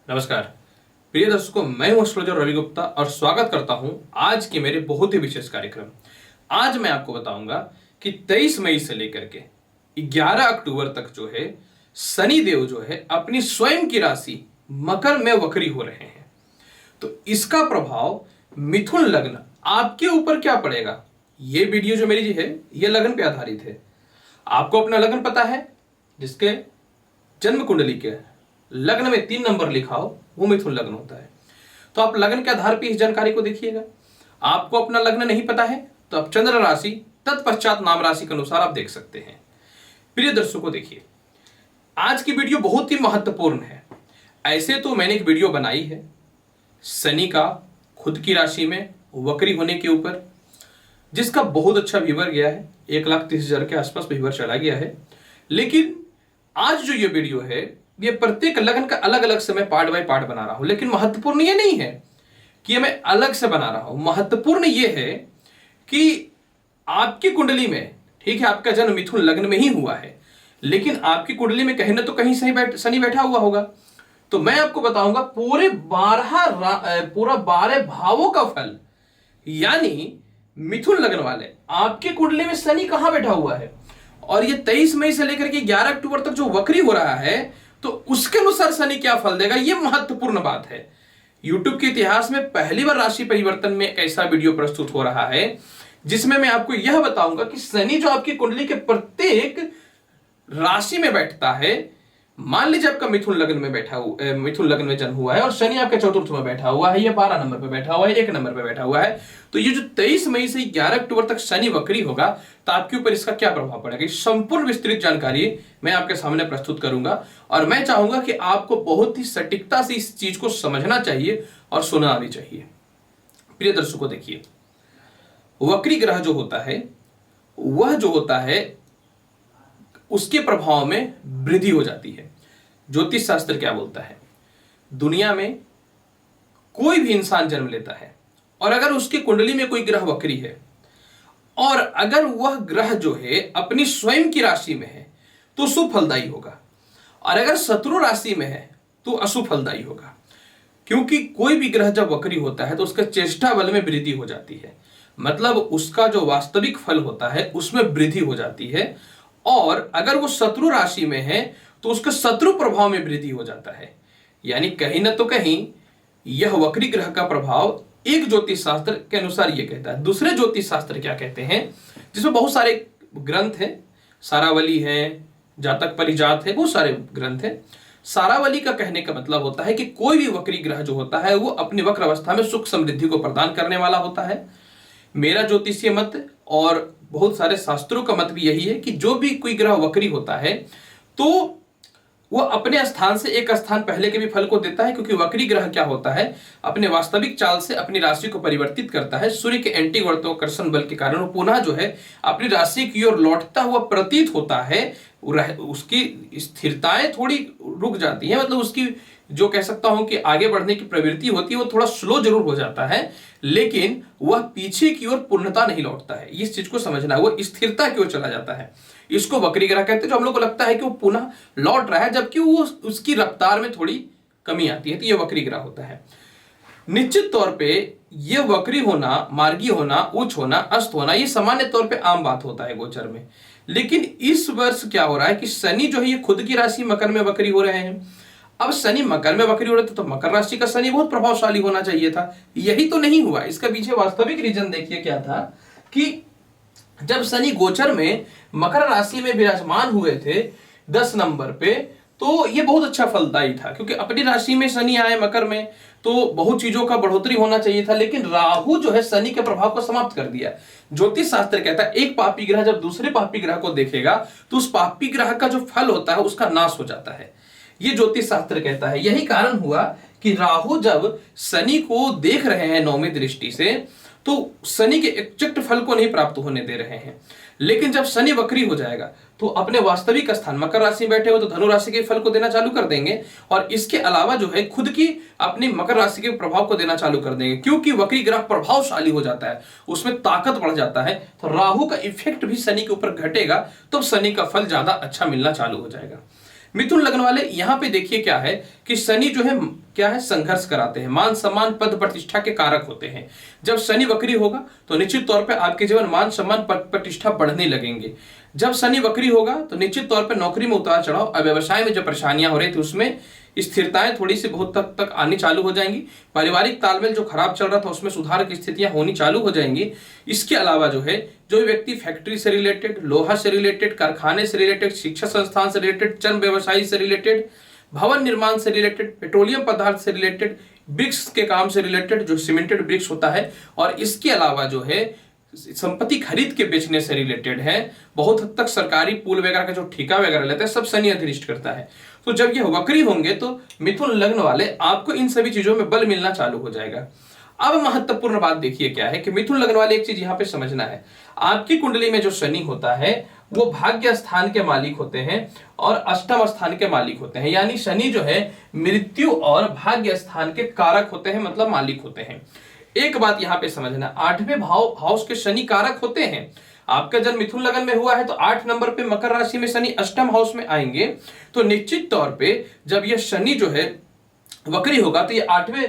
नमस्कार प्रिय दर्शकों, मैं हूं एस्ट्रोलॉजर रवि गुप्ता और स्वागत करता हूं आज के मेरे बहुत ही विशेष कार्यक्रम। आज मैं आपको बताऊंगा कि 23 मई से लेकर के 11 अक्टूबर तक जो है शनि देव जो है अपनी स्वयं की राशि मकर में वक्री हो रहे हैं। तो इसका प्रभाव मिथुन लग्न आपके ऊपर क्या पड़ेगा, ये वीडियो जो मेरी जी है ये लग्न पे आधारित है। आपको अपना लग्न पता है, जिसके जन्म कुंडली के लग्न में 3 नंबर लिखा हो वो मिथुन लग्न होता है। तो आप लग्न के आधार पर इस जानकारी को देखिएगा। आपको अपना लग्न नहीं पता है तो आप चंद्र राशि तत्पश्चात नाम राशि के अनुसार आप देख सकते हैं। प्रिय दर्शकों, देखिए आज की वीडियो बहुत ही महत्वपूर्ण है। ऐसे तो मैंने एक वीडियो बनाई है शनि का खुद की राशि में वक्री होने के ऊपर, जिसका बहुत अच्छा व्यूवर गया है, 1,30,000 के आसपास व्यूवर चला गया है। लेकिन आज जो ये वीडियो है ये प्रत्येक लग्न का अलग अलग से मैं पार्ट बाय पार्ट बना रहा हूं। लेकिन महत्वपूर्ण ये नहीं है कि ये मैं अलग से बना रहा हूं, महत्वपूर्ण ये है कि आपकी कुंडली में, ठीक है, आपका जन्म मिथुन लग्न में ही हुआ है, लेकिन आपकी कुंडली में कहीं ना तो कहीं शनि बैठा हुआ होगा। तो मैं आपको बताऊंगा पूरे 12 भावों का फल, यानी मिथुन लग्न वाले आपकी कुंडली में शनि कहां बैठा हुआ है और ये 23 मई से लेकर के 11 अक्टूबर तक जो वक्री हो रहा है तो उसके अनुसार शनि क्या फल देगा, ये महत्वपूर्ण बात है। YouTube के इतिहास में पहली बार राशि परिवर्तन में एक ऐसा वीडियो प्रस्तुत हो रहा है जिसमें मैं आपको यह बताऊंगा कि शनि जो आपकी कुंडली के प्रत्येक राशि में बैठता है, मान लीजिए आपका मिथुन लग्न में मिथुन लग्न में जन्म हुआ है और शनि आपके चतुर्थ में बैठा हुआ है, या 12 नंबर पे बैठा हुआ है, 1 नंबर पे बैठा हुआ है, तो ये जो 23 मई से 11 अक्टूबर तक शनि वक्री होगा तो आपके ऊपर इसका क्या प्रभाव पड़ेगा, संपूर्ण विस्तृत जानकारी मैं आपके सामने प्रस्तुत करूंगा। और मैं चाहूंगा कि आपको बहुत ही सटीकता से इस चीज को समझना चाहिए और सुनना भी चाहिए। प्रिय दर्शकों, देखिए वक्री ग्रह जो होता है वह जो होता है उसके प्रभाव में वृद्धि हो जाती है। ज्योतिष शास्त्र क्या बोलता है, दुनिया में कोई भी इंसान जन्म लेता है और अगर उसकी कुंडली में कोई ग्रह वक्री है और अगर वह ग्रह जो है अपनी स्वयं की राशि में है तो शुभ फलदायी होगा, और अगर शत्रु राशि में है तो अशुभ फलदायी होगा। क्योंकि कोई भी ग्रह जब वक्री होता है तो उसका चेष्टा बल में वृद्धि हो जाती है, मतलब उसका जो वास्तविक फल होता है उसमें वृद्धि हो जाती है। और अगर वो शत्रु राशि में है तो उसके शत्रु प्रभाव में वृद्धि हो जाता है। यानी कहीं ना तो कहीं यह वक्री ग्रह का प्रभाव एक ज्योतिष शास्त्र के अनुसार यह कहता है। दूसरे ज्योतिष शास्त्र क्या कहते हैं, जिसमें बहुत सारे ग्रंथ हैं, सारावली है, जातक परिजात है, बहुत सारे ग्रंथ हैं। सारावली का कहने का मतलब होता है कि कोई भी वक्री ग्रह जो होता है वो अपनी वक्र अवस्था में सुख समृद्धि को प्रदान करने वाला होता है। मेरा ज्योतिषीय मत और बहुत सारे शास्त्रों का मत भी यही है कि जो भी कोई ग्रह वक्री होता है तो वो अपने स्थान से एक स्थान पहले के भी फल को देता है। क्योंकि वक्री ग्रह क्या होता है, अपने वास्तविक चाल से अपनी राशि को परिवर्तित करता है। सूर्य के एंटी गुरुत्वाकर्षण बल के कारण वो पुनः जो है अपनी राशि की ओर लौटता हुआ प्रतीत होता है। उसकी स्थिरताएं थोड़ी रुक जाती है, मतलब उसकी जो कह सकता हूं कि आगे बढ़ने की प्रवृत्ति होती है वो थोड़ा स्लो जरूर हो जाता है, लेकिन वह पीछे की ओर पूर्णता नहीं लौटता है। इस चीज को समझना, वो स्थिरता की ओर चला जाता है। इसको वक्री ग्रह कहते हैं। जो हम लोग को लगता है कि वो पुनः लौट रहा है जबकि वो उसकी रफ्तार में थोड़ी कमी आती है, तो ये वक्री ग्रह होता है। निश्चित तौर पे ये वक्री होना, मार्गी होना, उच्च होना, अस्त होना, ये सामान्य तौर पे आम बात होता है गोचर में। लेकिन इस वर्ष क्या हो रहा है कि शनि जो है ये खुद की राशि मकर में वक्री हो रहे हैं। अब शनि मकर में वक्री हो रहे थे तो मकर राशि का शनि बहुत प्रभावशाली होना चाहिए था, यही तो नहीं हुआ। इसका पीछे वास्तविक रीजन देखिए क्या था कि जब शनि गोचर में मकर राशि में विराजमान हुए थे 10 नंबर पे, तो ये बहुत अच्छा फलदायी था। क्योंकि अपनी राशि में शनि आए मकर में तो बहुत चीजों का बढ़ोतरी होना चाहिए था, लेकिन राहु जो है शनि के प्रभाव को समाप्त कर दिया। ज्योतिष शास्त्र कहता है एक पापी ग्रह जब दूसरे पापी ग्रह को देखेगा तो उस पापी ग्रह का जो फल होता है उसका नाश हो जाता है, ये ज्योतिष शास्त्र कहता है। यही कारण हुआ कि राहु जब शनि को देख रहे हैं नौवीं दृष्टि से तो शनि के एक्जेक्ट फल को नहीं प्राप्त होने दे रहे हैं। लेकिन जब शनि वक्री हो जाएगा तो अपने वास्तविक स्थान मकर राशि में बैठे हो तो धनु राशि के फल को देना चालू कर देंगे, और इसके अलावा जो है खुद की अपनी मकर राशि के प्रभाव को देना चालू कर देंगे। क्योंकि वक्री ग्रह प्रभावशाली हो जाता है, उसमें ताकत बढ़ जाता है, तो राहु का इफेक्ट भी शनि के ऊपर घटेगा, तो शनि का फल ज्यादा अच्छा मिलना चालू हो जाएगा। मिथुन लग्न वाले यहाँ पे देखिए क्या है कि शनि जो है क्या है, संघर्ष कराते हैं, मान सम्मान पद प्रतिष्ठा के कारक होते हैं। जब शनि वक्री होगा तो निश्चित तौर पे आपके जीवन मान सम्मान पद प्रतिष्ठा बढ़ने लगेंगे। जब शनि वक्री होगा तो निश्चित तौर पे नौकरी में उतार चढ़ाव और व्यवसाय में जो परेशानियां हो रही थी उसमें स्थिरताएं थोड़ी सी बहुत तक आनी चालू हो जाएंगी। पारिवारिक तालमेल जो खराब चल रहा था उसमें सुधार की स्थितियां होनी चालू हो जाएंगी। इसके अलावा जो है जो व्यक्ति फैक्ट्री से रिलेटेड, लोहा से रिलेटेड, कारखाने से रिलेटेड, शिक्षा संस्थान से रिलेटेड, चर्म व्यवसायी से रिलेटेड, भवन निर्माण से रिलेटेड, पेट्रोलियम पदार्थ से रिलेटेड, ब्रिक्स के काम से रिलेटेड जो सीमेंटेड ब्रिक्स होता है, और इसके अलावा जो है संपत्ति खरीद के बेचने से रिलेटेड है, बहुत हद तक सरकारी पुल वगैरह का जो ठेका वगैरह लेते हैं सब शनि अधिनिष्ठ करता है। तो जब ये वक्री होंगे तो मिथुन लग्न वाले आपको इन सभी चीजों में बल मिलना चालू हो जाएगा। अब महत्वपूर्ण बात देखिए क्या है कि मिथुन लग्न वाले एक चीज यहां पे समझना है, आपकी कुंडली में जो शनि होता है वो भाग्य स्थान के मालिक होते हैं और अष्टम स्थान के मालिक होते हैं। यानी शनि जो है मृत्यु और भाग्य स्थान के कारक होते हैं, मतलब मालिक होते हैं। एक बात यहां पे समझना, आठवें भाव हाउस के शनि कारक होते हैं। आपका जन्म मिथुन लगन में हुआ है तो 8 नंबर पे मकर राशि में शनि अष्टम हाउस में आएंगे, तो निश्चित तौर पे जब ये शनि जो है वक्री होगा तो ये 8वें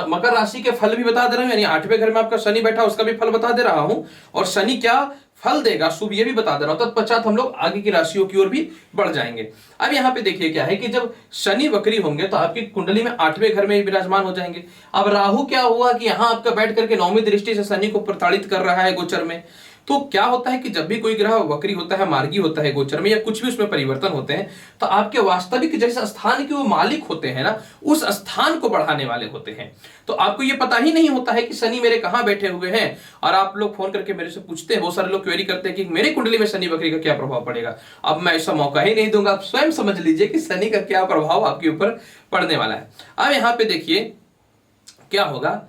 मकर राशि के फल भी बता दे रहा हूं, यानी 8वें घर में आपका शनि बैठा उसका भी फल बता दे रहा हूं, और शनि क्या फल देगा शुभ ये भी बता दे रहा हूं। तत्पश्चात हम लोग आगे की राशियों की ओर भी बढ़ जाएंगे। अब यहाँ पे देखिए क्या है कि जब शनि वक्री होंगे तो आपकी कुंडली में 8वें घर में विराजमान हो जाएंगे। अब राहु क्या हुआ कि यहाँ आपका बैठ करके 9वीं दृष्टि से शनि को प्रताड़ित कर रहा है गोचर में। तो क्या होता है कि जब भी कोई ग्रह वक्री होता है, मार्गी होता है गोचर में, या कुछ भी उसमें परिवर्तन होते हैं, तो आपके वास्तविक जैसे स्थान के वो मालिक होते हैं ना, उस स्थान को बढ़ाने वाले होते हैं। तो आपको ये पता ही नहीं होता है कि शनि मेरे कहां बैठे हुए हैं, और आप लोग फोन करके मेरे से पूछते हैं, बहुत सारे लोग क्वेरी करते हैं कि मेरे कुंडली में शनि वक्री का क्या प्रभाव पड़ेगा। अब मैं ऐसा मौका ही नहीं दूंगा, आप स्वयं समझ लीजिए कि शनि का क्या प्रभाव आपके ऊपर पड़ने वाला है। अब यहां पर देखिए क्या होगा,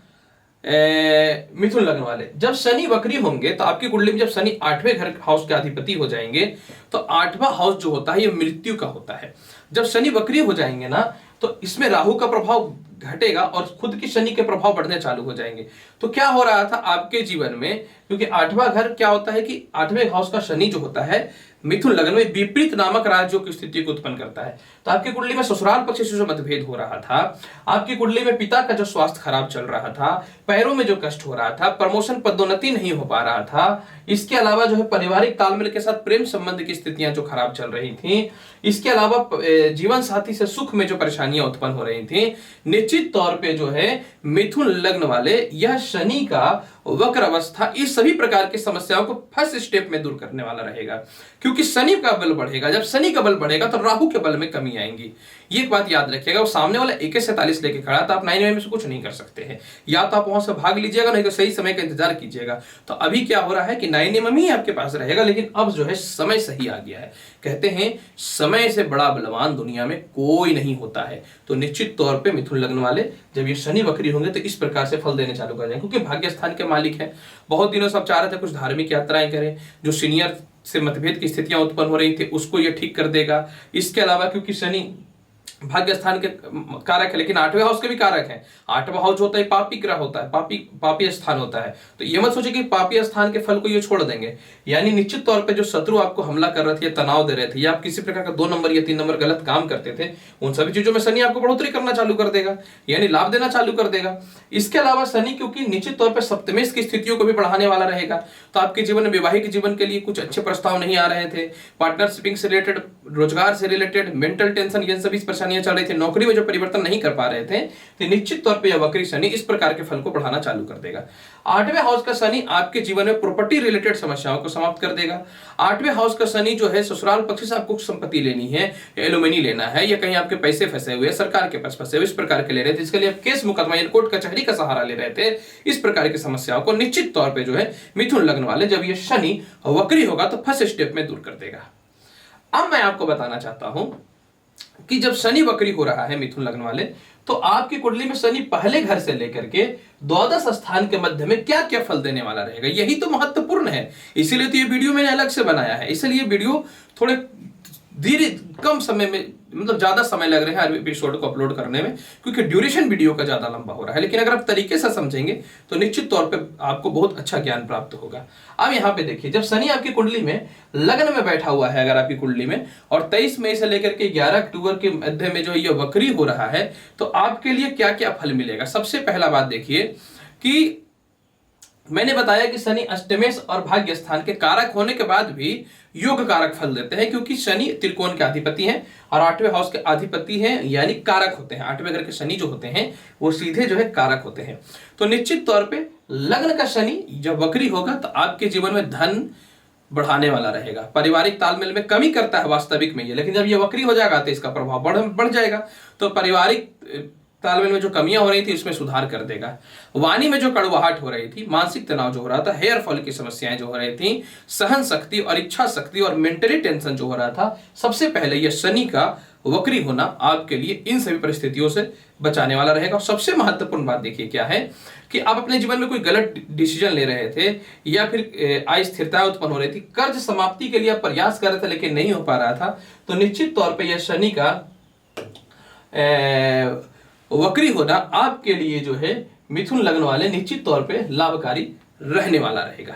मिथुन लग्न वाले जब शनि वक्री होंगे तो आपकी कुंडली में जब शनि 8वें घर हाउस के अधिपति हो जाएंगे तो 8वां हाउस जो होता है ये मृत्यु का होता है। जब शनि वक्री हो जाएंगे ना तो इसमें राहु का प्रभाव घटेगा और खुद की शनि के प्रभाव बढ़ने चालू हो जाएंगे। तो क्या हो रहा था आपके जीवन में, क्योंकि 8वां घर क्या होता है कि 8वें हाउस का शनि जो होता है मिथुन लग्न में विपरीत नामक राज्यों की स्थिति को उत्पन्न करता है। तो आपकी कुंडली में ससुराल पक्ष से जो मतभेद हो रहा था, आपकी कुंडली में पिता का जो स्वास्थ्य खराब चल रहा था, पैरों में जो कष्ट हो रहा था, प्रमोशन पदोन्नति नहीं हो पा रहा था, इसके अलावा जो है पारिवारिक तालमेल के साथ प्रेम संबंध की स्थितियां जो खराब चल रही थी, इसके अलावा जीवन साथी से सुख में जो परेशानियां उत्पन्न हो रही थी, निश्चित तौर पे जो है मिथुन लग्न वाले यह शनि का वक्र अवस्था इस सभी प्रकार की समस्याओं को फर्स्ट स्टेप में दूर करने वाला रहेगा। क्योंकि शनि का बल बढ़ेगा, जब शनि का बल बढ़ेगा तो राहु के बल में कमी आएंगी। ये एक बात याद रखिएगा, वो सामने वाला AK47 लेके खड़ा तो आप 9 में से कुछ नहीं कर सकते हैं, या तो आप वहां से भाग लीजिएगा, नहीं तो सही समय का इंतजार कीजिएगा। तो अभी क्या हो रहा है कि 9 ही आपके पास रहेगा, लेकिन अब जो है समय सही आ गया है। कहते हैं समय से बड़ा बलवान दुनिया में कोई नहीं होता है। तो निश्चित तौर पे मिथुन लग्न वाले जब ये शनि वक्री होंगे तो इस प्रकार से फल देने चालू कर जाएंगे, क्योंकि भाग्य स्थान के मालिक है। बहुत दिनों से आप चाह रहे थे कुछ धार्मिक यात्राएं करें, जो सीनियर से मतभेद की स्थितियां उत्पन्न हो रही थी उसको ये ठीक कर देगा। इसके अलावा क्योंकि शनि भाग्य स्थान के कारक है लेकिन 8वें हाउस के भी कारक है, 8वां हाउस होता है पापी ग्रह होता है, पापी स्थान होता है। तो ये मत सोचिए कि पापी स्थान के फल को ये छोड़ देंगे, यानी निश्चित तौर पे जो शत्रु आपको हमला कर रहे थे, तनाव दे रहे थे, या आप किसी प्रकार का 2 नंबर या 3 नंबर गलत काम करते थे, उन सभी चीजों में शनि आपको बढ़ोतरी करना चालू कर देगा, यानी लाभ देना चालू कर देगा। इसके अलावा शनि क्योंकि निश्चित तौर पर सप्तमेश की स्थितियों को भी बढ़ाने वाला रहेगा, तो आपके जीवन में वैवाहिक जीवन के लिए कुछ अच्छे प्रस्ताव नहीं आ रहे थे, पार्टनरशिपिंग से रिलेटेड, रोजगार से रिलेटेड, मेंटल टेंशन, ये सभी परेशानियां चल रही थी, नौकरी में जो परिवर्तन नहीं कर पा रहे थे, तो निश्चित तौर पे यह वक्री शनि इस प्रकार के फल को बढ़ाना चालू कर देगा। 8वें हाउस का शनि आपके जीवन में प्रॉपर्टी रिलेटेड समस्याओं को समाप्त कर देगा। 8वें हाउस का शनि जो है ससुराल पक्ष से आपको संपत्ति लेनी है, एलुमनी लेना है, या कहीं आपके पैसे फंसे हुए, सरकार के पास फंसे हुए, इस प्रकार के ले रहे थे, इसके लिए आप केस मुकदमा या कोर्ट कचहरी का सहारा ले रहे थे, इस प्रकार की समस्याओं को निश्चित तौर पर जो है मिथुन लग्न वाले जब ये शनि वक्री होगा तो फर्स्ट स्टेप में दूर कर देगा। अब मैं आपको बताना चाहता हूं कि जब शनि वक्री हो रहा है मिथुन लग्न वाले, तो आपकी कुंडली में शनि पहले घर से लेकर के द्वादश स्थान के मध्य में क्या क्या फल देने वाला रहेगा, यही तो महत्वपूर्ण है। इसीलिए तो ये वीडियो मैंने अलग से बनाया है, इसलिए वीडियो थोड़े धीरे कम समय में, मतलब ज्यादा समय लग रहा है हर एपिसोड को अपलोड करने में, क्योंकि ड्यूरेशन वीडियो का ज्यादा लंबा हो रहा है। लेकिन अगर आप तरीके से समझेंगे तो निश्चित तौर पे आपको बहुत अच्छा ज्ञान प्राप्त होगा। अब यहाँ पे देखिए, जब शनि आपकी कुंडली में लग्न में बैठा हुआ है अगर आपकी कुंडली में, और 23 मई से लेकर के 11 अक्टूबर के मध्य में जो ये वक्री हो रहा है, तो आपके लिए क्या क्या फल मिलेगा। सबसे पहला बात देखिए कि मैंने बताया कि शनि अष्टमेश और भाग्य स्थान के कारक होने के बाद भी योग कारक फल देते हैं, क्योंकि शनि त्रिकोण के अधिपति हैं और 8वें हाउस के अधिपति हैं, यानी कारक होते हैं। 8वें घर के शनि जो होते हैं वो सीधे जो है कारक होते हैं। तो निश्चित तौर पे लग्न का शनि जब वक्री होगा तो आपके जीवन में धन बढ़ाने वाला रहेगा। पारिवारिक तालमेल में कमी करता है वास्तविक में ये, लेकिन जब ये वक्री हो जाएगा तो इसका प्रभाव बढ़ जाएगा। तो पारिवारिक तालमेल में जो कमियां हो रही थी इसमें सुधार कर देगा। वाणी में जो कड़वाहट हो रही थी, मानसिक तनाव जो हो रहा था, हेयर फॉल की समस्याएं जो हो रही थी, सहन शक्ति और इच्छा शक्ति और मेंटली टेंशन जो हो रहा था, सबसे पहले यह शनि का वक्री होना आपके लिए इन सभी परिस्थितियों से बचाने वाला रहेगा। और सबसे महत्वपूर्ण बात देखिए क्या है कि आप अपने जीवन में कोई गलत डिसीजन ले रहे थे या फिर अस्थिरता उत्पन्न हो रही थी, कर्ज समाप्ति के लिए आप प्रयास कर रहे थे लेकिन नहीं हो पा रहा था, तो निश्चित तौर पर यह शनि का वक्री होना आपके लिए जो है मिथुन लग्न वाले निश्चित तौर पे लाभकारी रहने वाला रहेगा।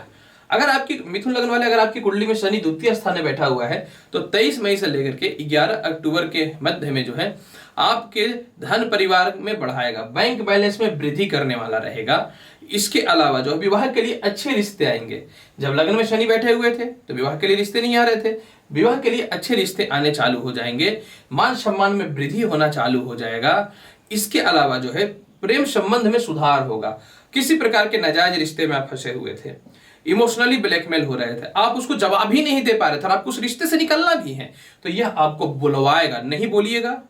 अगर आपकी मिथुन लग्न वाले अगर आपकी कुंडली में शनि द्वितीय स्थान में बैठा हुआ है तो 23 मई से लेकर के 11 अक्टूबर के मध्य में जो है आपके धन परिवार में बढ़ाएगा, बैंक बैलेंस में वृद्धि करने वाला रहेगा। इसके अलावा जो विवाह के लिए अच्छे रिश्ते आएंगे। जब लग्न में शनि बैठे हुए थे तो विवाह के लिए रिश्ते नहीं आ रहे थे, विवाह के लिए अच्छे रिश्ते आने चालू हो जाएंगे, मान सम्मान में वृद्धि होना चालू हो जाएगा। इसके अलावा जो है प्रेम संबंध में सुधार होगा। किसी प्रकार के नाजायज रिश्ते में आप फंसे हुए थे, इमोशनली ब्लैकमेल हो रहे थे, आप उसको जवाब ही नहीं दे पा रहे थे और आपको उस रिश्ते से निकलना भी है, तो यह आपको बुलवाएगा। नहीं बोलिएगा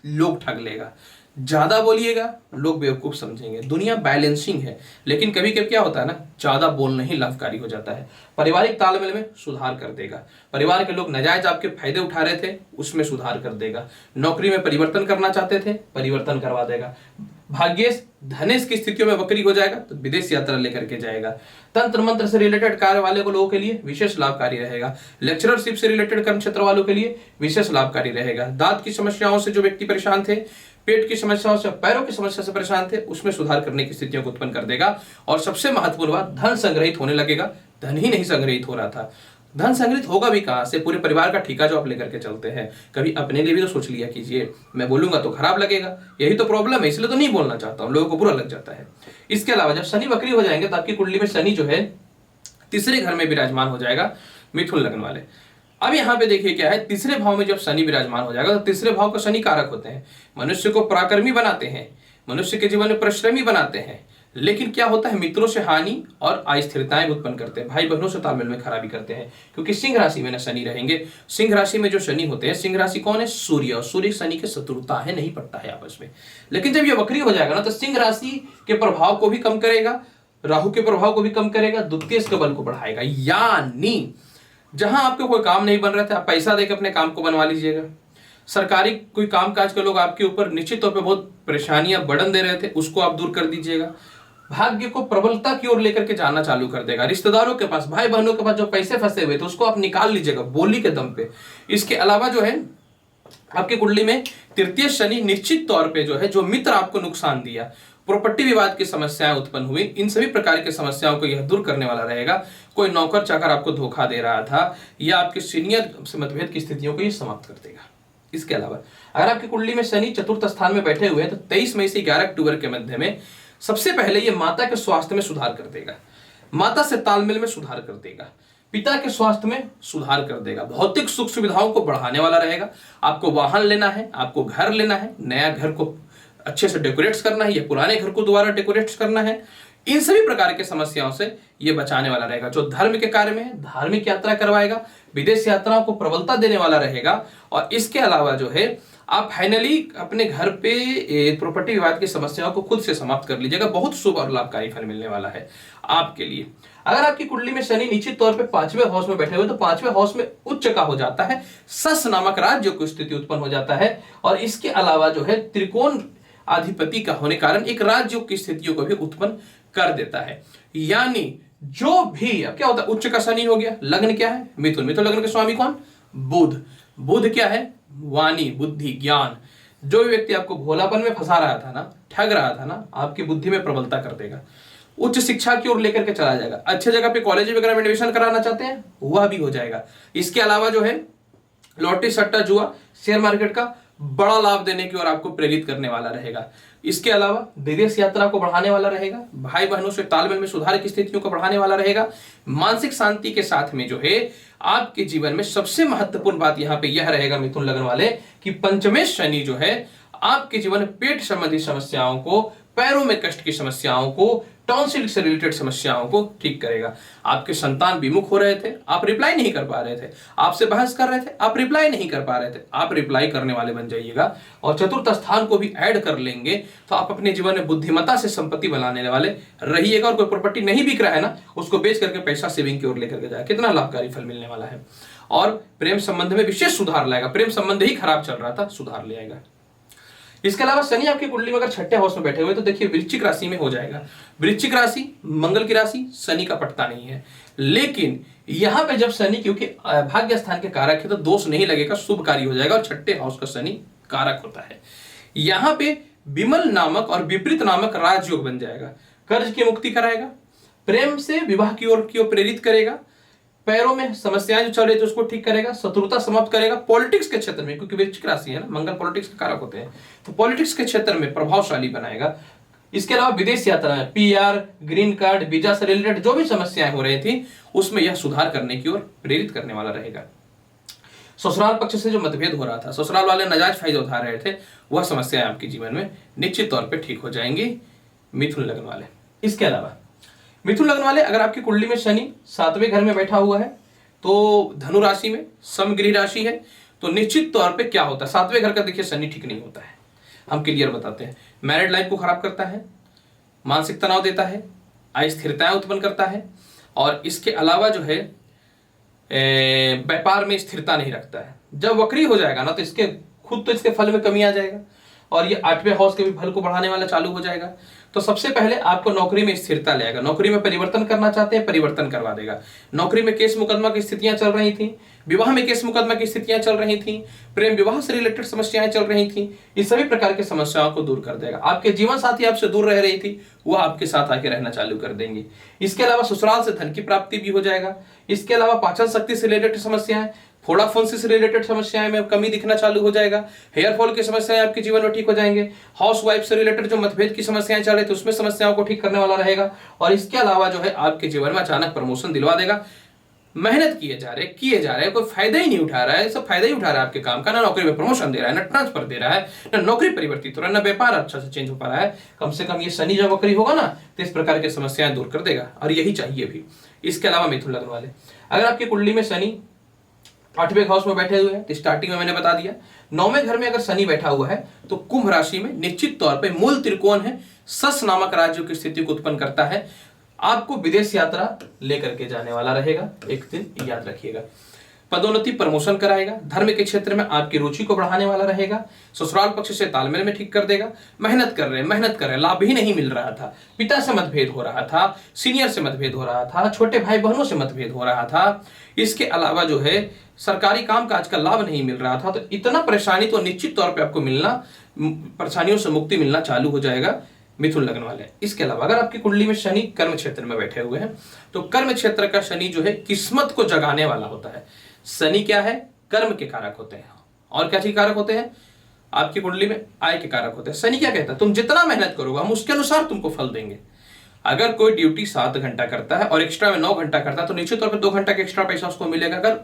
लोग ठग लेगा, ज्यादा बोलिएगा लोग बेवकूफ समझेंगे। दुनिया बैलेंसिंग है, लेकिन कभी कभी क्या होता है ना, ज्यादा बोलना ही लाभकारी हो जाता है। पारिवारिक तालमेल में सुधार कर देगा। परिवार के लोग नाजायज आपके फायदे उठा रहे थे उसमें सुधार कर देगा। नौकरी में परिवर्तन करना चाहते थे, परिवर्तन करवा देगा। भाग्येश धनेश की स्थितियों में वक्री हो जाएगा तो विदेश यात्रा लेकर के जाएगा। तंत्र मंत्र से रिलेटेड कार्य वाले को लोगों के लिए विशेष लाभकारी रहेगा। लेक्चररशिप से रिलेटेड कर्म क्षेत्र वालों के लिए विशेष लाभकारी रहेगा। दांत की समस्याओं से जो व्यक्ति परेशान थे, पेट की समस्याओं से, पैरों की समस्या से परेशान थे, उसमें सुधार करने की स्थितियों को उत्पन्न कर देगा। और सबसे महत्वपूर्ण बात, धन संग्रहित होने लगेगा। धन ही नहीं संग्रहित हो रहा था, धन संग्रहित होगा भी कहां से? पूरे परिवार का ठेका जो आप लेकर के चलते हैं। कभी अपने लिए भी तो सोच लिया कीजिए, मैं बोलूंगा तो खराब लगेगा, यही तो प्रॉब्लम है, इसलिए तो नहीं बोलना चाहता हूं, लोगों को बुरा लग जाता है। इसके अलावा जब शनि वक्री हो जाएंगे तो आपकी कुंडली में शनि जो है तीसरे घर में विराजमान हो जाएगा, मिथुन लग्न वाले। अब यहाँ पे देखिए क्या है, तीसरे भाव में जब शनि विराजमान हो जाएगा तो तीसरे भाव का शनि कारक होते हैं, मनुष्य को पराक्रमी बनाते हैं, मनुष्य के जीवन में परिश्रमी बनाते हैं। लेकिन क्या होता है, मित्रों से हानि और अस्थिरताएं उत्पन्न करते हैं, भाई बहनों से तालमेल में खराबी करते हैं, क्योंकि सिंह राशि में ना शनि रहेंगे। सिंह राशि में जो शनि होते हैं, सिंह राशि कौन है? सूर्य, और सूर्य शनि के शत्रुता है, नहीं पड़ता है आपस में। लेकिन जब ये वक्री हो जाएगा ना तो सिंह राशि के प्रभाव को भी कम करेगा, राहु के प्रभाव को भी कम करेगा, द्वितीय के बल को बढ़ाएगा। यानी जहां आपके कोई काम नहीं बन रहा था, आप पैसा देकर अपने काम को बनवा लीजिएगा। सरकारी कोई कामकाज के लोग आपके ऊपर निश्चित तौर पे बहुत परेशानियां बर्डन दे रहे थे, उसको आप दूर कर दीजिएगा। भाग्य को प्रबलता की ओर लेकर के जाना चालू कर देगा। रिश्तेदारों के पास, भाई बहनों के पास जो पैसे फंसे हुए थे उसको आप निकाल लीजिएगा बोली के दम पे। इसके अलावा जो है आपकी कुंडली में तृतीय शनि निश्चित तौर पे जो है, जो मित्र आपको नुकसान दिया, प्रॉपर्टी विवाद की समस्याएं उत्पन्न हुई, इन सभी प्रकार की समस्याओं को यह दूर करने वाला रहेगा। कोई नौकर चाकर आपको धोखा दे रहा था या आपके सीनियर से मतभेद की स्थितियों को यह समाप्त कर देगा। इसके अलावा अगर आपकी कुंडली में शनि चतुर्थ स्थान में बैठे हुए हैं तो 23 मई से 11 अक्टूबर के मध्य में सबसे पहले ये माता के स्वास्थ्य में सुधार कर देगा, माता से तालमेल में सुधार कर देगा, पिता के स्वास्थ्य में सुधार कर देगा, भौतिक सुख सुविधाओं को बढ़ाने वाला रहेगा। आपको वाहन लेना है, आपको घर लेना है, नया घर को अच्छे से डेकोरेट्स करना है या पुराने घर को दोबारा डेकोरेट्स करना है, इन सभी प्रकार के समस्याओं से ये बचाने वाला रहेगा। जो धर्म के कार्य में है, धार्मिक यात्रा करवाएगा, विदेश यात्राओं को प्रबलता देने वाला रहेगा। और इसके अलावा जो है आप फाइनली अपने घर पे प्रॉपर्टी विवाद की समस्याओं को खुद से समाप्त कर लीजिएगा। बहुत शुभ और लाभकारी फल मिलने वाला है आपके लिए। अगर आपकी कुंडली में शनि निश्चित तौर पे 5वें हाउस में बैठे हुए तो 5वें हाउस में उच्च का हो जाता है, सस नामक राज्य की स्थिति उत्पन्न हो जाता है। और इसके अलावा जो है त्रिकोण अधिपति का होने कारण एक राज्य की स्थितियों को भी उत्पन्न कर देता है। यानी जो भी, अब क्या होता है, उच्च का शनि हो गया, लग्न क्या है? मिथुन, मिथुन लग्न के स्वामी कौन? बुध। बुध क्या है? वाणी, बुद्धि, ज्ञान। जो भी व्यक्ति आपको भोलापन में फंसा रहा था ना, ठग रहा था ना, आपकी बुद्धि में प्रबलता कर देगा, उच्च शिक्षा की ओर लेकर के चला जाएगा। अच्छे जगह पे कॉलेज वगैरह में एडमिशन कराना चाहते हैं, वह भी हो जाएगा। इसके अलावा जो है लॉटरी, सट्टा, जुआ, शेयर मार्केट का बड़ा लाभ देने की ओर आपको प्रेरित करने वाला रहेगा। इसके अलावा विदेश यात्रा को बढ़ाने वाला रहेगा, भाई बहनों से तालमेल में सुधार की स्थितियों को बढ़ाने वाला रहेगा। मानसिक शांति के साथ में जो है आपके जीवन में सबसे महत्वपूर्ण बात यहां पे यह रहेगा मिथुन लग्न वाले, कि पंचमें शनि जो है आपके जीवन में पेट संबंधी समस्याओं को, पैरों में कष्ट की समस्याओं को, टॉन्सिल से रिलेटेड समस्याओं को ठीक करेगा। आपके संतान विमुख हो रहे थे, आप रिप्लाई नहीं कर पा रहे थे, आपसे बहस कर रहे थे, आप रिप्लाई नहीं कर पा रहे थे, आप रिप्लाई करने वाले बन जाइएगा। और चतुर्थ स्थान को भी ऐड कर लेंगे तो आप अपने जीवन में बुद्धिमत्ता से संपत्ति बनाने वाले रहिएगा। और कोई प्रॉपर्टी नहीं बिक रहा है ना, उसको बेच करके पैसा सेविंग की ओर लेकर के जाए, कितना लाभकारी फल मिलने वाला है। और प्रेम संबंध में विशेष सुधार लाएगा, प्रेम संबंध ही खराब चल रहा था, सुधार ले आएगा। इसके अलावा शनि आपकी कुंडली में अगर छठे हाउस में बैठे हुए तो देखिए वृश्चिक राशि में हो जाएगा। वृश्चिक राशि मंगल की राशि, शनि का पटता नहीं है, लेकिन यहां पे जब शनि क्योंकि भाग्य स्थान के कारक है तो दोष नहीं लगेगा, शुभ कार्य हो जाएगा। और छठे हाउस का शनि कारक होता है। यहां पे विमल नामक और विपरीत नामक राजयोग बन जाएगा। कर्ज की मुक्ति कराएगा, प्रेम से विवाह की ओर प्रेरित करेगा, पैरों में समस्याएं जो चल रही थी उसको ठीक करेगा, शत्रुता समाप्त करेगा। पॉलिटिक्स के क्षेत्र में, क्योंकि वृश्चिक राशि है ना, मंगल पॉलिटिक्स के कारक होते हैं, तो पॉलिटिक्स के क्षेत्र में प्रभावशाली बनाएगा। इसके अलावा विदेश यात्रा में पीआर, ग्रीन कार्ड, वीजा से रिलेटेड जो भी समस्याएं हो रही थी उसमें यह सुधार करने की ओर प्रेरित करने वाला रहेगा। ससुराल पक्ष से जो मतभेद हो रहा था, ससुराल वाले नाजायज फायदे उठा रहे थे, वह समस्याएं आपके जीवन में निश्चित तौर पर ठीक हो जाएंगी मिथुन लग्न वाले। इसके अलावा मिथुन लग्न वाले अगर आपकी कुंडली में शनि 7वें घर में बैठा हुआ है तो धनु राशि में, समगृह राशि है, तो निश्चित तौर पे क्या होता है, 7वें घर का देखिए शनि ठीक नहीं होता है, हम क्लियर बताते हैं। मैरिड लाइफ को खराब करता है, मानसिक तनाव देता है, अस्थिरताएं उत्पन्न करता है, और इसके अलावा जो है व्यापार में स्थिरता नहीं रखता है। जब वक्री हो जाएगा ना तो इसके खुद तो इसके फल में कमी आ जाएगा, और ये 8वें हाउस के भी फल को बढ़ाने वाला चालू हो जाएगा। तो सबसे पहले आपको नौकरी में स्थिरता ले आएगा। नौकरी में परिवर्तन करना चाहते हैं, परिवर्तन करवा देगा। नौकरी में केस मुकदमा की स्थितियां चल रही थी, विवाह में केस मुकदमा की स्थितियां चल रही थी, प्रेम विवाह से रिलेटेड समस्याएं चल रही थी, इस सभी प्रकार की समस्याओं को दूर कर देगा। आपके जीवन साथी आपसे दूर रह रही थी, वह आपके साथ आके रहना चालू कर देंगे। इसके अलावा ससुराल से धन की प्राप्ति भी हो जाएगा। इसके अलावा पाचन शक्ति से रिलेटेड समस्याएं, फोड़ा फुंसी से रिलेटेड समस्याएं में कमी दिखना चालू हो जाएगा। हेयर फॉल की समस्याएं आपके जीवन में ठीक हो जाएंगे। हाउस वाइफ से रिलेटेड जो मतभेद की समस्याएं चल रही थी उसमें समस्याओं को ठीक करने वाला रहेगा। और इसके अलावा जो है आपके जीवन में अचानक प्रमोशन दिलवा देगा। मेहनत किए जा रहे कोई फायदा ही नहीं उठा रहा है, सब फायदा ही उठा रहा है आपके काम का। ना नौकरी में प्रमोशन दे रहा है, ना ट्रांसफर दे रहा है, ना नौकरी परिवर्तित हो रहा है, ना व्यापार अच्छा से चेंज हो पा रहा है। कम से कम ये शनि जब वक्री होगा ना तो इस प्रकार की समस्याएं दूर कर देगा, और यही चाहिए भी। इसके अलावा मिथुन लग्न वाले अगर आपकी कुंडली में शनि 8वें हाउस में बैठे हुए हैं तो स्टार्टिंग में मैंने बता दिया। 9वें घर में अगर शनि बैठा हुआ है तो कुंभ राशि में निश्चित तौर पे मूल त्रिकोण है, सस नामक राज्यों की स्थिति को उत्पन्न करता है। आपको विदेश यात्रा लेकर के जाने वाला रहेगा, एक दिन याद रखिएगा। पदोन्नति प्रमोशन कराएगा, धर्म के क्षेत्र में आपकी रुचि को बढ़ाने वाला रहेगा, ससुराल पक्ष से तालमेल में ठीक कर देगा। मेहनत कर रहे लाभ ही नहीं मिल रहा था, पिता से मतभेद हो रहा था, सीनियर से मतभेद हो रहा था, छोटे भाई बहनों से मतभेद हो रहा था, इसके अलावा जो है सरकारी काम का आज का लाभ नहीं मिल रहा था, तो इतना परेशानी तो निश्चित तौर पे आपको मिलना, परेशानियों से मुक्ति मिलना चालू हो जाएगा मिथुन लग्न वाले। इसके अलावा अगर आपकी कुंडली में शनि कर्म क्षेत्र में बैठे हुए हैं तो कर्म क्षेत्र का शनि जो है किस्मत को जगाने वाला होता है। शनि क्या है? कर्म के कारक होते हैं। और क्या चीज कारक होते हैं? आपकी कुंडली में आय के कारक होते हैं। शनि क्या कहता है? तुम जितना मेहनत करोगे हम उसके अनुसार तुमको फल देंगे। अगर कोई ड्यूटी 7 घंटा करता है और एक्स्ट्रा में 9 घंटा करता है तो निश्चित तौर पर 2 घंटा का एक्स्ट्रा पैसा उसको मिलेगा, अगर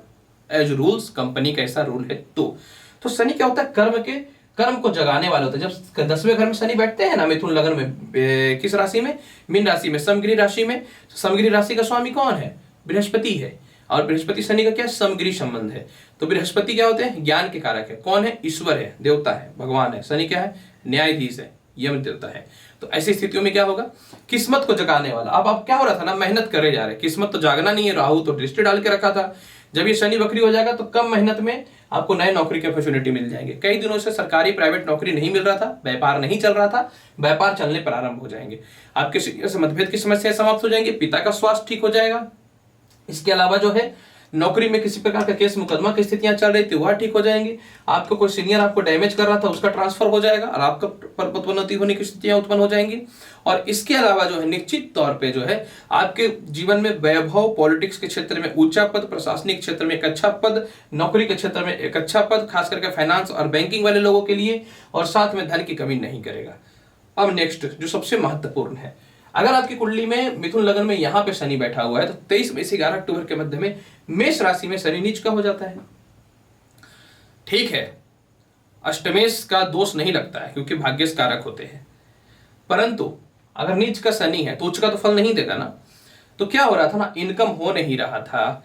एज रूल्स कंपनी का ऐसा रूल है तो शनि क्या होता है? कर्म को जगाने वाले होते हैं। जब 10वें घर में शनि बैठते हैं ना मिथुन लग्न में, किस राशि में? मीन राशि में, समगृह राशि में। समगृह राशि का स्वामी कौन है? बृहस्पति है, और बृहस्पति शनि का क्या? समगृह संबंध है। तो बृहस्पति क्या होते हैं? ज्ञान के कारक है। कौन है? ईश्वर है, देवता है, भगवान है। शनि क्या है? न्यायाधीश है, यम देवता है। तो ऐसी स्थितियों में क्या होगा? किस्मत को जगाने वाला। अब क्या हो रहा था ना, मेहनत करे जा रहे, किस्मत तो जागना नहीं है। राहु तो दृष्टि डाल के रखा था। जब ये शनि वक्री हो जाएगा तो कम मेहनत में आपको नए नौकरी की अपॉर्चुनिटी मिल जाएंगे। कई दिनों से सरकारी प्राइवेट नौकरी नहीं मिल रहा था, व्यापार नहीं चल रहा था, व्यापार चलने प्रारंभ हो जाएंगे। आपके मतभेद की समस्याएं समाप्त हो जाएंगी, पिता का स्वास्थ्य ठीक हो जाएगा। इसके अलावा जो है नौकरी में किसी प्रकार का केस मुकदमा की स्थितियां चल रही थी वह ठीक हो जाएंगी, आपको कोई सीनियर आपको डैमेज कर रहा था उसका ट्रांसफर हो जाएगा और आपका पदोन्नति होने की स्थितियां उत्पन्न हो जाएंगी। और इसके अलावा जो है निश्चित तौर पे जो है आपके जीवन में वैभव, पॉलिटिक्स के क्षेत्र में ऊंचा पद, प्रशासनिक क्षेत्र में एक अच्छा पद, नौकरी के क्षेत्र में एक अच्छा पद, खास करके फाइनेंस और बैंकिंग वाले लोगों के लिए, और साथ में धन की कमी नहीं करेगा। अब नेक्स्ट जो सबसे महत्वपूर्ण है, अगर आपकी कुंडली में मिथुन लग्न में यहां पे शनि बैठा हुआ है तो 23 मई से 11 अक्टूबर के मध्य में मेष राशि में शनि नीच का हो जाता है। ठीक है, अष्टमेश का दोष नहीं लगता है क्योंकि भाग्यश कारक होते हैं, परंतु अगर नीच का शनि है तो उच्च का तो फल नहीं देगा ना। तो क्या हो रहा था ना, इनकम हो नहीं रहा था,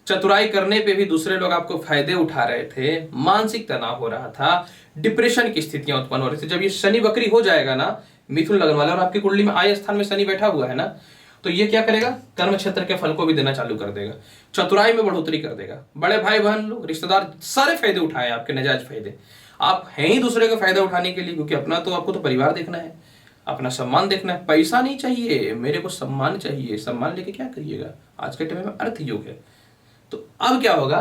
चतुराई करने पे भी दूसरे लोग आपको फायदे उठा रहे थे, मानसिक तनाव हो रहा था, डिप्रेशन की स्थितियां उत्पन्न हो रही थी। जब ये शनि वक्री हो जाएगा ना मिथुन लग्न वाला और आपकी कुंडली में आय स्थान में शनि बैठा हुआ है ना, तो ये क्या करेगा, कर्म क्षेत्र के फल को भी देना चालू कर देगा, चतुराई में बढ़ोतरी कर देगा, बड़े भाई बहन लोग, रिश्तेदार सारे फायदे उठाए आपके नाजायज फायदे। आप हैं ही दूसरे का फायदा उठाने के लिए, क्योंकि अपना तो आपको तो परिवार देखना है, अपना सम्मान देखना है। पैसा नहीं चाहिए, मेरे को सम्मान चाहिए। सम्मान लेके क्या करिएगा, आज के टाइम में अर्थ योग है। तो अब क्या होगा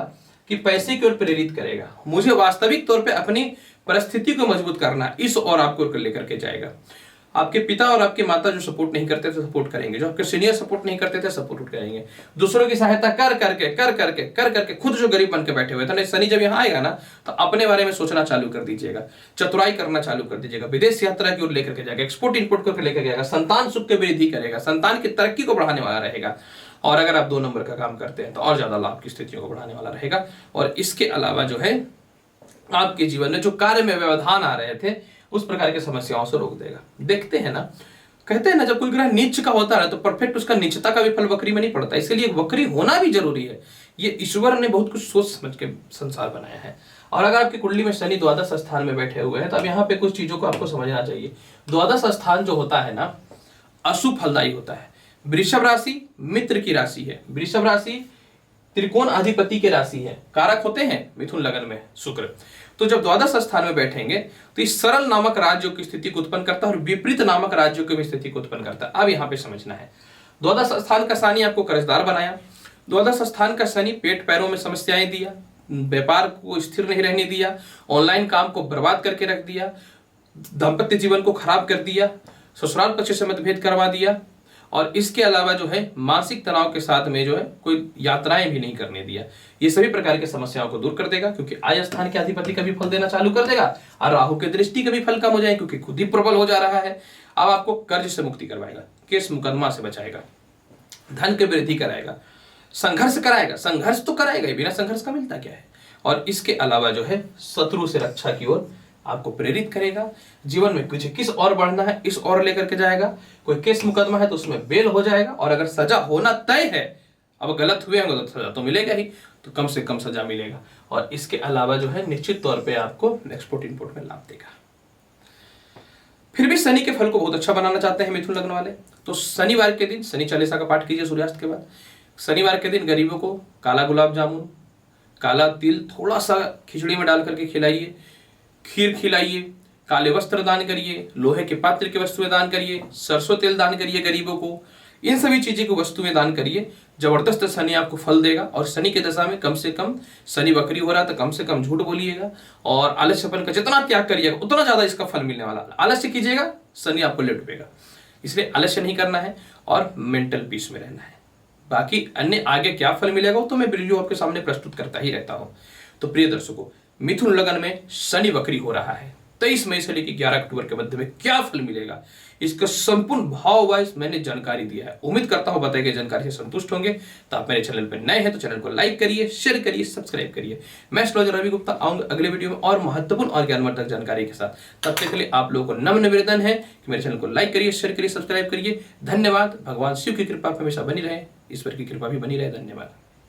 कि पैसे की ओर प्रेरित करेगा, मुझे वास्तविक तौर पे अपनी परिस्थिति को मजबूत करना है, इस और आपको लेकर के जाएगा। आपके पिता और आपकी माता जो सपोर्ट नहीं करते थे सपोर्ट करेंगे, जो आपके सीनियर सपोर्ट नहीं करते थे सपोर्ट करेंगे, दूसरों की सहायता कर करके खुद जो गरीब बन के बैठे हुए थे। शनि जब यहाँ आएगा ना तो अपने बारे में सोचना चालू कर दीजिएगा, चतुराई करना चालू कर दीजिएगा, विदेश यात्रा की ओर लेकर के जाएगा, एक्सपोर्ट इंपोर्ट करके लेकर जाएगा, संतान सुख की वृद्धि करेगा, संतान की तरक्की को बढ़ाने वाला रहेगा। और अगर आप 2 नंबर का काम करते हैं तो और ज्यादा लाभ की स्थितियों को बढ़ाने वाला रहेगा। और इसके अलावा जो है आपके जीवन में जो कार्य में व्यवधान आ रहे थे उस प्रकार की समस्याओं से रोक देगा। देखते हैं ना, कहते हैं ना, जब कोई ग्रह नीच का होता है तो परफेक्ट उसका नीचता का भी फल वक्री में नहीं पड़ता, इसलिए वक्री होना भी जरूरी है। ये ईश्वर ने बहुत कुछ सोच समझ के संसार बनाया है। और अगर आपकी कुंडली में शनि द्वादश स्थान में बैठे हुए हैं तो अब यहाँ पे कुछ चीजों को आपको समझना चाहिए। द्वादश स्थान जो होता है ना अशुभ फलदायी होता है। वृषभ राशि मित्र की राशि है, वृषभ राशि त्रिकोण अधिपति की राशि है, कारक होते हैं मिथुन लग्न में शुक्र। तो जब द्वादश स्थान में बैठेंगे तो इस सरल नामक राज्यों की स्थिति को उत्पन्न करता है और विपरीत नामक राज्यों की भी स्थिति को उत्पन्न करता है। अब यहाँ पे समझना है, द्वादश स्थान का शनि आपको कर्जदार बनाया, द्वादश स्थान का शनि पेट पैरों में समस्याएं दिया, व्यापार को स्थिर नहीं रहने दिया, ऑनलाइन काम को बर्बाद करके रख दिया, दाम्पत्य जीवन को खराब कर दिया, ससुराल पक्ष से मतभेद करवा दिया, और इसके अलावा जो है मानसिक तनाव के साथ में जो है कोई यात्राएं भी नहीं करने दिया। ये सभी प्रकार की समस्याओं को दूर कर देगा क्योंकि आय स्थान के अधिपति का भी फल देना चालू कर देगा और राहु की दृष्टि का भी फल कम हो जाएगा क्योंकि खुद ही प्रबल हो जा रहा है। अब आपको कर्ज से मुक्ति करवाएगा, केस मुकदमा से बचाएगा, धन की वृद्धि कराएगा, संघर्ष कराएगा, संघर्ष तो कराएगा ही, बिना संघर्ष का मिलता क्या है। और इसके अलावा जो है शत्रु से रक्षा की ओर आपको प्रेरित करेगा। जीवन में कुछ किस और बढ़ना है इस और लेकर के जाएगा। कोई केस मुकदमा है तो उसमें बेल हो जाएगा, और अगर सजा होना तय है, अब गलत हुए होंगे तो सजा तो मिलेगा ही, तो कम से कम सजा मिलेगा। और इसके अलावा जो है निश्चित तौर पे आपको एक्सपोर्ट इंपोर्ट में लाभ देगा। फिर भी शनि के फल को बहुत अच्छा बनाना चाहते हैं मिथुन लग्न वाले, तो शनिवार के दिन शनि चालीसा का पाठ कीजिए सूर्यास्त के बाद। शनिवार के दिन गरीबों को काला गुलाब जामुन, काला तिल थोड़ा सा खिचड़ी में डाल करके खिलाइए, खीर खिलाइए, काले वस्त्र दान करिए, लोहे के पात्र की वस्तुएं दान करिए, सरसों तेल दान करिए गरीबों को, इन सभी चीजें को वस्तुएं दान करिए। जबरदस्त शनि आपको फल देगा। और शनि की दशा में कम से कम, शनि वक्री हो रहा है तो कम से कम झूठ बोलिएगा और आलस्यपन का जितना त्याग करिएगा उतना ज्यादा इसका फल मिलने वाला। आलस्य कीजिएगा शनि आपको ले डूबेगा, इसलिए आलस्य नहीं करना है और मेंटल पीस में रहना है। बाकी अन्य आगे क्या फल मिलेगा तो मैं वीडियो आपके सामने प्रस्तुत करता ही रहता हूं। तो प्रिय दर्शकों, मिथुन लगन में शनि वक्री हो रहा है, 23 मई से लेकर 11 अक्टूबर के मध्य में क्या फल मिलेगा इसका संपूर्ण भाव वाइज मैंने जानकारी दिया है। उम्मीद करता हूं बताई गई जानकारी से संतुष्ट होंगे। तो आप मेरे चैनल पर नए हैं तो चैनल को लाइक करिए, शेयर करिए, सब्सक्राइब करिए। मैं एस्ट्रोलॉजर रवि गुप्ता आऊंगा अगले वीडियो में और महत्वपूर्ण और ज्ञानवर्धक जानकारी के साथ। तब तक के लिए आप लोगों को नम्र निवेदन है कि मेरे चैनल को लाइक करिए, शेयर करिए, सब्सक्राइब करिए। धन्यवाद। भगवान शिव की कृपा हमेशा बनी रहे, ईश्वर की कृपा भी बनी रहे। धन्यवाद।